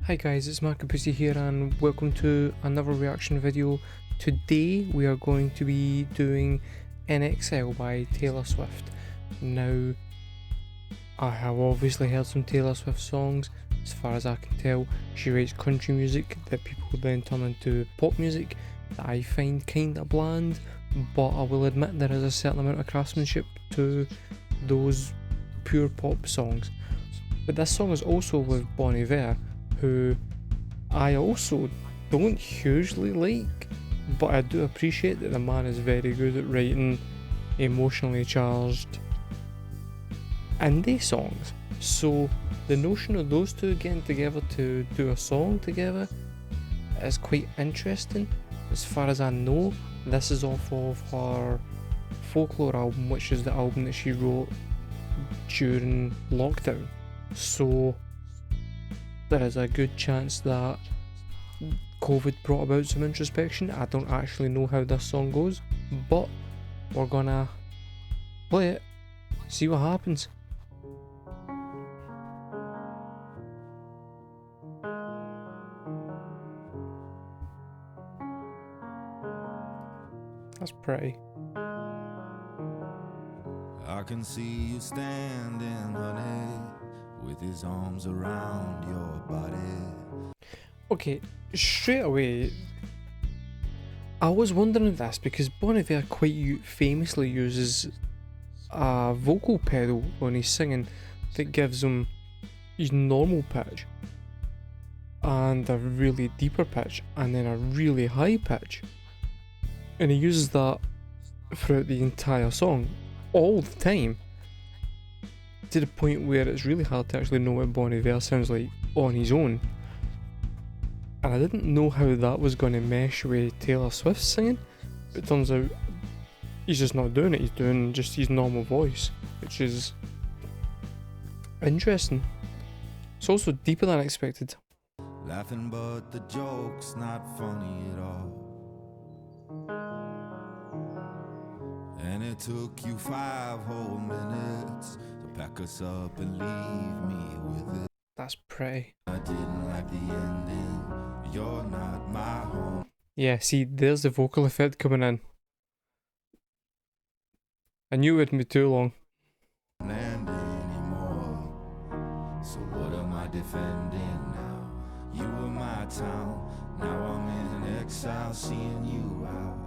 Hi guys, it's Markabusi here and welcome to another reaction video. Today we are going to be doing Exile by Taylor Swift. Now, I have obviously heard some Taylor Swift songs. As far as I can tell, she writes country music that people then turn into pop music that I find kinda bland, but I will admit there is a certain amount of craftsmanship to those pure pop songs. But this song is also with Iver, who I also don't hugely like, but I do appreciate that the man is very good at writing emotionally charged indie songs. So the notion of those two getting together to do a song together is quite interesting. As far as I know, this is off of her Folklore album, which is the album that she wrote during lockdown. So there is a good chance that COVID brought about some introspection. I don't actually know how this song goes, but we're gonna play it, see what happens. That's pretty. I can see you standing, honey, with his arms around your body. Okay, straight away, I was wondering this because Bon Iver quite famously uses a vocal pedal when he's singing that gives him his normal pitch and a really deeper pitch and then a really high pitch, and he uses that throughout the entire song all the time, to the point where it's really hard to actually know what Bon Iver sounds like on his own. And I didn't know how that was going to mesh with Taylor Swift's singing, but it turns out he's just not doing it, he's doing just his normal voice, which is interesting. It's also deeper than I expected. Laughing, but the joke's not funny at all. And it took you 5 whole minutes to pack us up and leave me with it. That's pretty. I didn't like the ending. You're not my home. Yeah, see, there's the vocal effect coming in. I knew it wouldn't be too long. Land anymore. So what am I defending now? You were my town. Now I'm in exile, seeing you out.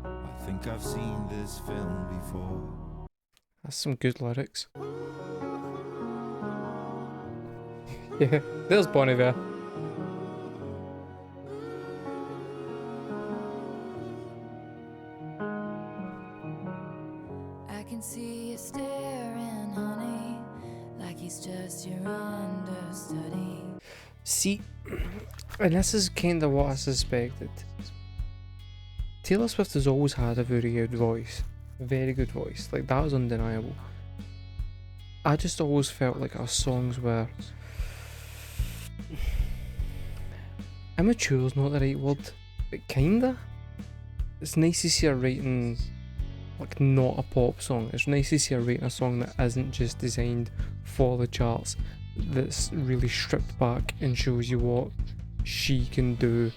I think I've seen this film before. That's some good lyrics. Yeah, there's Bon Iver. I can see you staring, honey, like he's just your understudy. See, and this is kinda what I suspected. Taylor Swift has always had a very good voice. Very good voice. Like, that was undeniable. I just always felt like her songs were... immature is not the right word, but kinda. It's nice to see her writing, like, not a pop song. It's nice to see her writing a song that isn't just designed for the charts, that's really stripped back and shows you what she can do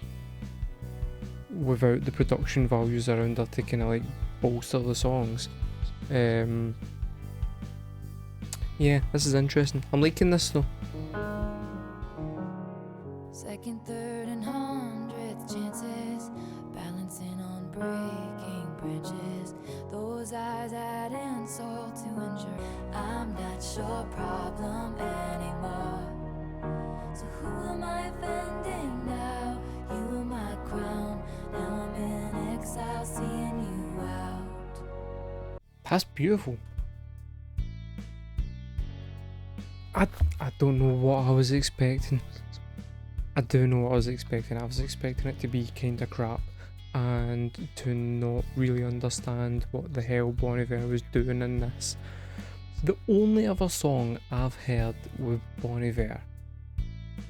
without the production values around her to kind of like bolster the songs. Yeah, this is interesting. I'm liking this though. Second, third, and 100th chances, balancing on breaking branches. Those eyes add insult to injure. I'm not your problem anymore. So who am I offending now? You were my crown. Now I'm in exile, seeing you out. That's beautiful. I don't know what I was expecting. I do know what I was expecting. I was expecting it to be kinda crap and to not really understand what the hell Bon Iver was doing in this. The only other song I've heard with Bon Iver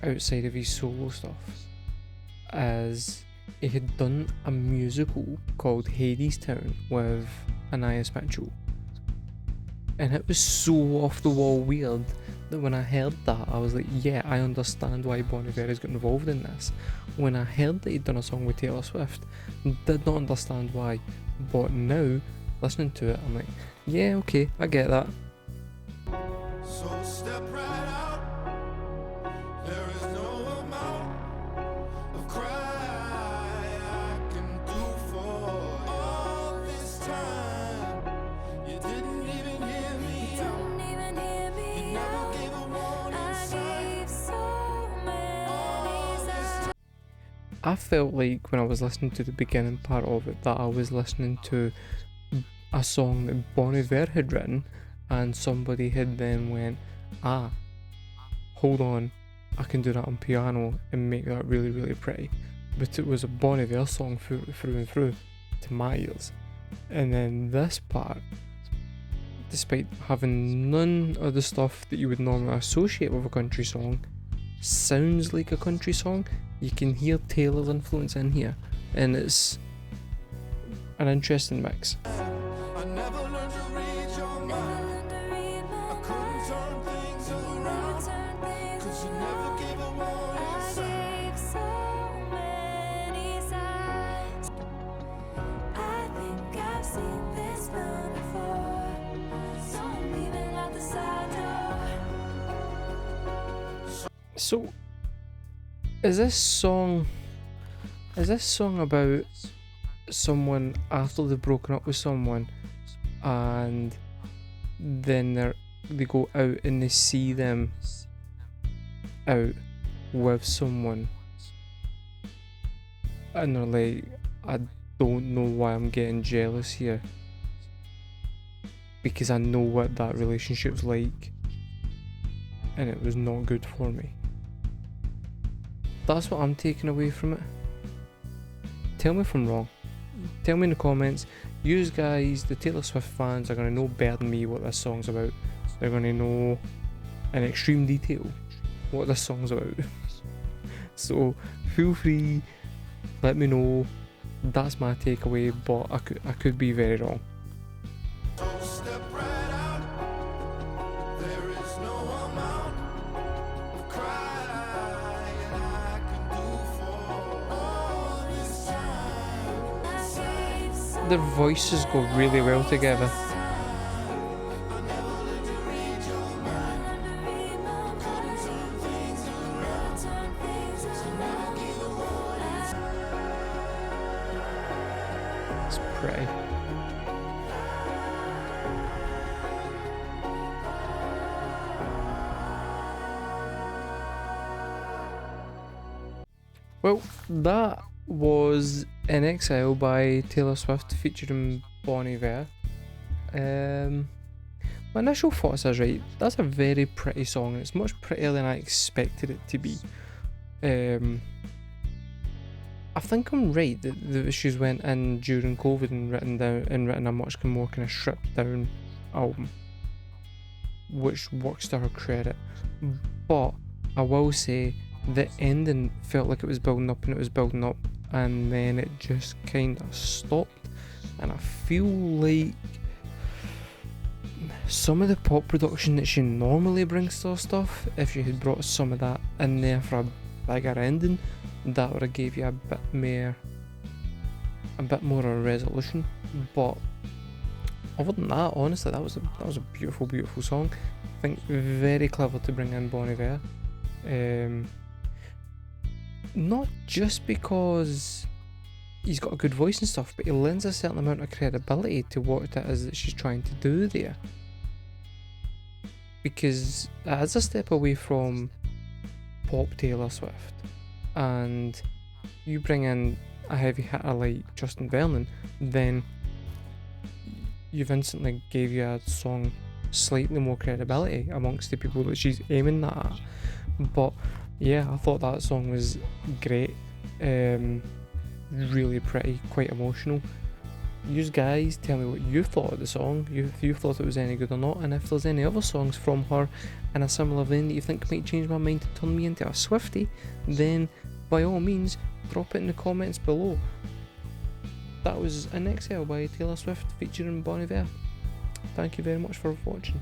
outside of his solo stuff is he had done a musical called Hadestown with Anais Mitchell, and it was so off the wall weird that when I heard that, I was like, yeah, I understand why Bon Iver has got involved in this. When I heard that he'd done a song with Taylor Swift, did not understand why. But now, listening to it, I'm like, yeah, okay, I get that. So step right out. There is no amount of cry I can do for all this time. You didn't even hear me out. You never gave a warning sign. I felt like when I was listening to the beginning part of it that I was listening to a song that Bon Iver had written, and somebody had then went, hold on, I can do that on piano and make that really, really pretty. But it was a Bon Iver song through and through to my ears. And then this part, despite having none of the stuff that you would normally associate with a country song, sounds like a country song. You can hear Taylor's influence in here, and it's an interesting mix. I never learned to read your mind. I couldn't turn things around. Cause you never gave a warning sign. I think I've seen this film before, so I'm leaving out the side door. So, is this song about someone after they've broken up with someone, and then they go out and they see them out with someone, and they're like, I don't know why I'm getting jealous here, because I know what that relationship's like, and it was not good for me. That's what I'm taking away from it. Tell me if I'm wrong. Tell me in the comments. You guys, the Taylor Swift fans, are going to know better than me what this song's about. They're going to know in extreme detail what this song's about. So feel free, let me know. That's my takeaway, but I could be very wrong. So step right out. There is no amount of crying I can do for all this time. Their voices go really well together. I never learned to read your mind. Couldn't turn things around. So never gave a warning sign. It's pretty. Well, that was In Exile by Taylor Swift featuring Bon Iver. My initial thoughts is right, that's a very pretty song, and it's much prettier than I expected it to be. I think I'm right that the issues went in during COVID and written a much more kind of stripped down album, which works to her credit. But I will say the ending felt like it was building up and it was building up, and then it just kind of stopped. And I feel like some of the pop production that she normally brings to her stuff, if she had brought some of that in there for a bigger ending, that would have gave you a bit more of a resolution. But other than that, honestly, that was a beautiful, beautiful song. I think very clever to bring in Bon Iver. Not just because he's got a good voice and stuff, but he lends a certain amount of credibility to what it is that she's trying to do there. Because it is a step away from pop Taylor Swift, and you bring in a heavy hitter like Justin Vernon, then you've instantly gave you a song slightly more credibility amongst the people that she's aiming that at. But yeah, I thought that song was great, really pretty, quite emotional. You guys tell me what you thought of the song, if you thought it was any good or not, and if there's any other songs from her in a similar vein that you think might change my mind to turn me into a swiftie, then by all means drop it in the comments below. That was In Exile by Taylor Swift featuring Bon Iver. Thank you very much for watching.